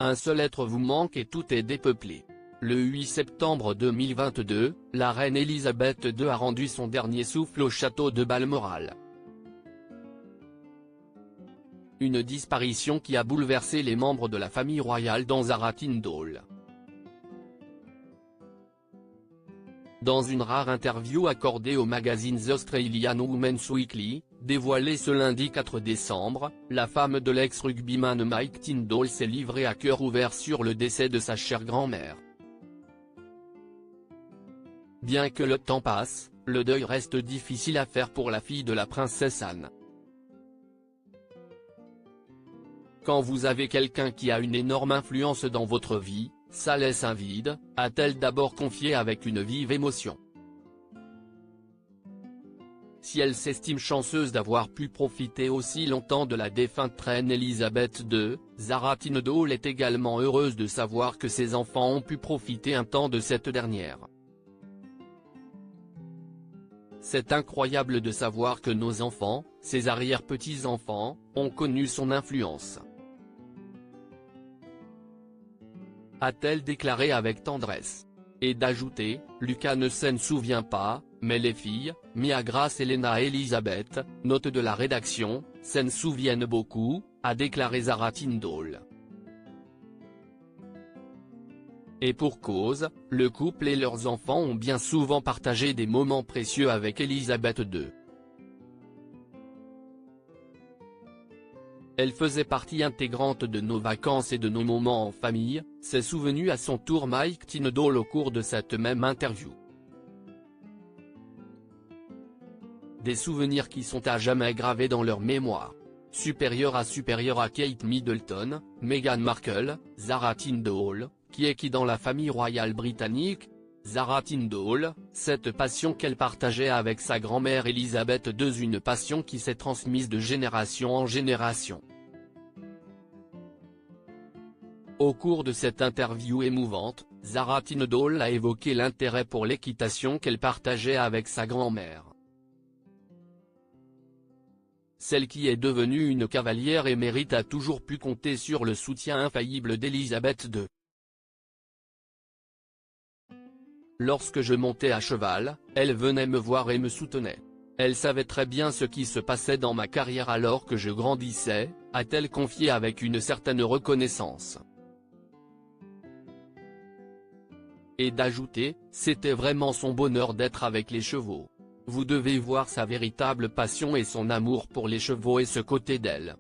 Un seul être vous manque et tout est dépeuplé. Le 8 septembre 2022, la reine Elisabeth II a rendu son dernier souffle au château de Balmoral. Une disparition qui a bouleversé les membres de la famille royale d'Anzara Tindall. Dans une rare interview accordée au magazine The Australian Women's Weekly, dévoilée ce lundi 4 décembre, la femme de l'ex-rugbyman Mike Tindall s'est livrée à cœur ouvert sur le décès de sa chère grand-mère. Bien que le temps passe, le deuil reste difficile à faire pour la fille de la princesse Anne. Quand vous avez quelqu'un qui a une énorme influence dans votre vie, ça laisse un vide, a-t-elle d'abord confié avec une vive émotion. Si elle s'estime chanceuse d'avoir pu profiter aussi longtemps de la défunte reine Elisabeth II, Zara Tindall est également heureuse de savoir que ses enfants ont pu profiter un temps de cette dernière. C'est incroyable de savoir que nos enfants, ses arrière-petits-enfants, ont connu son influence, a-t-elle déclaré avec tendresse. Et d'ajouter, Lucas ne s'en souvient pas, mais les filles, Mia Grace et Lena Elisabeth, note de la rédaction, s'en souviennent beaucoup, a déclaré Zara Tindall. Et pour cause, le couple et leurs enfants ont bien souvent partagé des moments précieux avec Elisabeth II. Elle faisait partie intégrante de nos vacances et de nos moments en famille, s'est souvenu à son tour Mike Tindall au cours de cette même interview. Des souvenirs qui sont à jamais gravés dans leur mémoire. Supérieure à Kate Middleton, Meghan Markle, Zara Tindall, qui est qui dans la famille royale britannique. Zara Tindall, cette passion qu'elle partageait avec sa grand-mère Elisabeth II, une passion qui s'est transmise de génération en génération. Au cours de cette interview émouvante, Zara Tindall a évoqué l'intérêt pour l'équitation qu'elle partageait avec sa grand-mère. Celle qui est devenue une cavalière émérite a toujours pu compter sur le soutien infaillible d'Elisabeth II. Lorsque je montais à cheval, elle venait me voir et me soutenait. Elle savait très bien ce qui se passait dans ma carrière alors que je grandissais, a-t-elle confié avec une certaine reconnaissance. Et d'ajouter, c'était vraiment son bonheur d'être avec les chevaux. Vous devez voir sa véritable passion et son amour pour les chevaux et ce côté d'elle.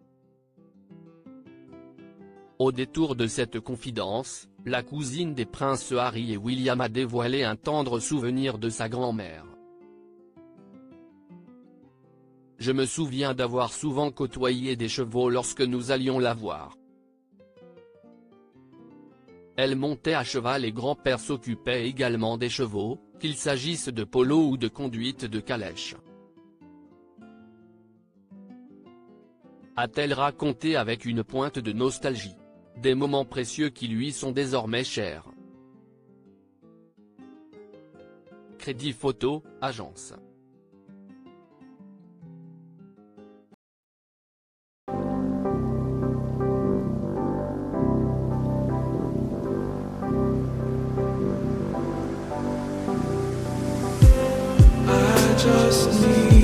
Au détour de cette confidence, la cousine des princes Harry et William a dévoilé un tendre souvenir de sa grand-mère. Je me souviens d'avoir souvent côtoyé des chevaux lorsque nous allions la voir. Elle montait à cheval et grand-père s'occupait également des chevaux, qu'il s'agisse de polo ou de conduite de calèche. A-t-elle raconté avec une pointe de nostalgie. Des moments précieux qui lui sont désormais chers. Crédit photo, agence. Just need